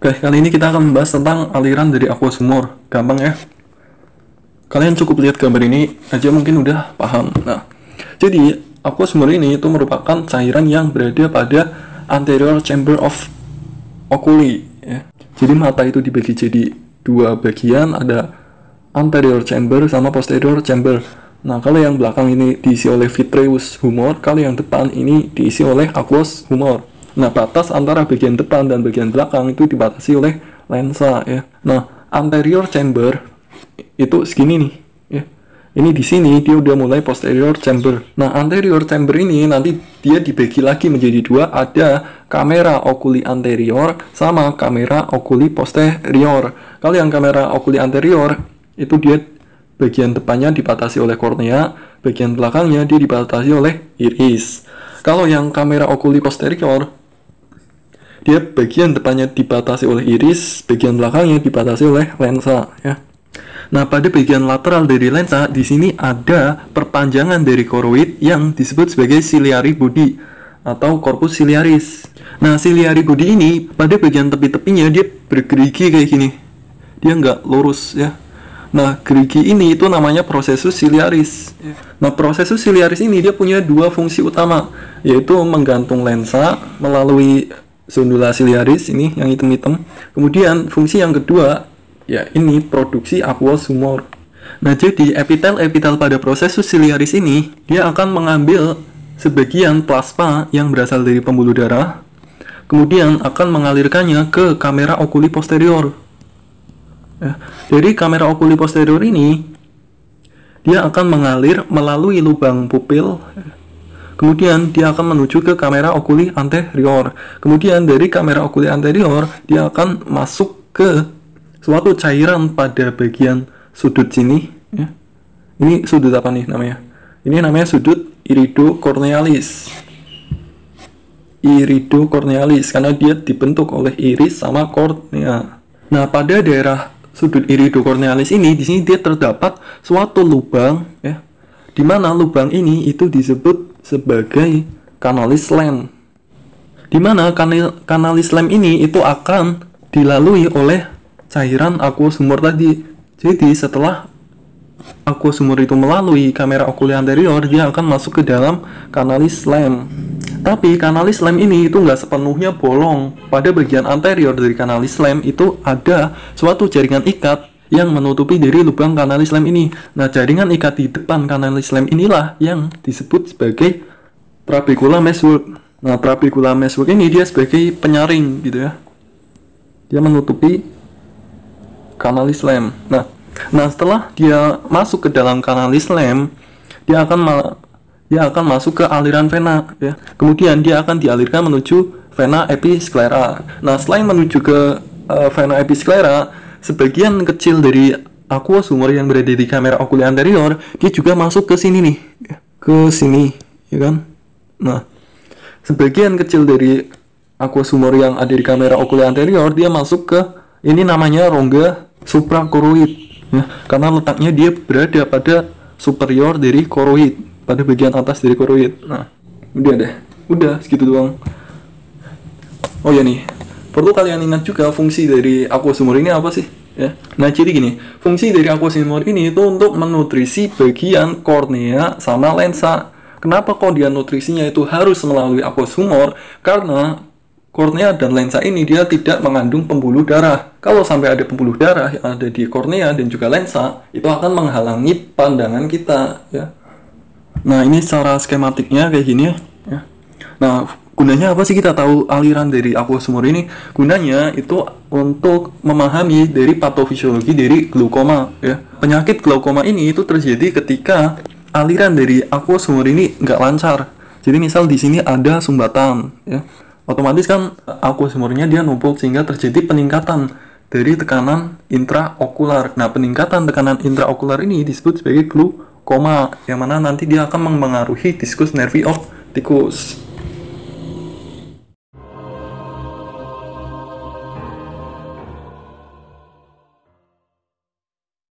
Oke, kali ini kita akan membahas tentang aliran dari aqueous humor. Gampang ya. Kalian cukup lihat gambar ini aja mungkin udah paham. Nah, jadi aqueous humor ini itu merupakan cairan yang berada pada anterior chamber of oculi ya. Jadi mata itu dibagi jadi dua bagian, ada anterior chamber sama posterior chamber. Nah, kalau yang belakang ini diisi oleh vitreous humor, kalau yang depan ini diisi oleh aqueous humor. Nah, batas antara bagian depan dan bagian belakang itu dibatasi oleh lensa ya. Nah, anterior chamber itu segini nih ya. Ini di sini dia udah mulai posterior chamber. Nah, anterior chamber ini nanti dia dibagi lagi menjadi dua, ada kamera oculi anterior sama kamera oculi posterior. Kalau yang kamera oculi anterior itu dia bagian depannya dibatasi oleh kornea, bagian belakangnya dia dibatasi oleh iris. Kalau yang kamera oculi posterior, dia bagian depannya dibatasi oleh iris, bagian belakangnya dibatasi oleh lensa ya. Nah, pada bagian lateral dari lensa di sini ada perpanjangan dari koroid yang disebut sebagai ciliary body atau corpus ciliaris. Nah, ciliary body ini pada bagian tepi-tepinya dia bergerigi kayak gini. Dia nggak lurus ya. Nah, gerigi ini itu namanya processus ciliaris. Nah, processus ciliaris ini dia punya dua fungsi utama, yaitu menggantung lensa melalui zondula ciliaris ini yang hitam-hitam. Kemudian fungsi yang kedua ya ini produksi aqueous humor. Nah, jadi epitel pada processus ciliaris ini dia akan mengambil sebagian plasma yang berasal dari pembuluh darah, kemudian akan mengalirkannya ke kamera oculi posterior. Ya, dari kamera oculi posterior ini dia akan mengalir melalui lubang pupil. Kemudian dia akan menuju ke kamera oculi anterior. Kemudian dari kamera oculi anterior dia akan masuk ke suatu cairan pada bagian sudut sini ya. Ini sudut apa nih namanya? Ini namanya sudut iridocornealis. Iridocornealis karena dia dibentuk oleh iris sama kornea. Nah, pada daerah sudut iridocornealis ini di sini dia terdapat suatu lubang ya. Di mana lubang ini itu disebut sebagai canalis lem. Di mana canalis lem ini itu akan dilalui oleh cairan aqueous humor tadi. Jadi setelah aqueous humor itu melalui kamera oculi anterior, dia akan masuk ke dalam canalis lem. Tapi canalis lem ini itu nggak sepenuhnya bolong. Pada bagian anterior dari canalis lem itu ada suatu jaringan ikat yang menutupi dari lubang canalis lem ini. Nah, jaringan ikat di depan canalis lem inilah yang disebut sebagai trabecula meshwork. Nah, trabecula meshwork ini dia sebagai penyaring gitu ya. Dia menutupi canalis lem. Nah, setelah dia masuk ke dalam canalis lem, dia akan masuk ke aliran vena ya. Kemudian dia akan dialirkan menuju vena episclera. Nah, selain menuju ke vena episclera, sebagian kecil dari aqueous humor yang berada di kamera oculi anterior, dia juga masuk ke sini nih, ke sini, ya kan? Nah, sebagian kecil dari aqueous humor yang ada di kamera oculi anterior, dia masuk ke ini namanya rongga suprachoroid, ya, karena letaknya dia berada pada superior dari choroid, pada bagian atas dari choroid. Nah, udah segitu doang. Oh ya nih. Perlu kalian ingat juga fungsi dari aqueous humor ini apa sih? Ya. Nah, jadi gini, fungsi dari aqueous humor ini itu untuk menutrisi bagian kornea sama lensa. Kenapa kok dia nutrisinya itu harus melalui aqueous humor? Karena kornea dan lensa ini dia tidak mengandung pembuluh darah. Kalau sampai ada pembuluh darah yang ada di kornea dan juga lensa, itu akan menghalangi pandangan kita. Ya. Nah, ini secara skematiknya kayak gini ya. Nah, gunanya apa sih kita tahu aliran dari aqueous humor ini? Gunanya itu untuk memahami dari patofisiologi dari glaukoma ya. Penyakit glaukoma ini itu terjadi ketika aliran dari aqueous humor ini nggak lancar. Jadi misal di sini ada sumbatan ya. Otomatis kan aqueous humornya dia numpuk sehingga terjadi peningkatan dari tekanan intraokular. Nah, peningkatan tekanan intraokular ini disebut sebagai glaukoma, yang mana nanti dia akan mempengaruhi diskus nervi opticus.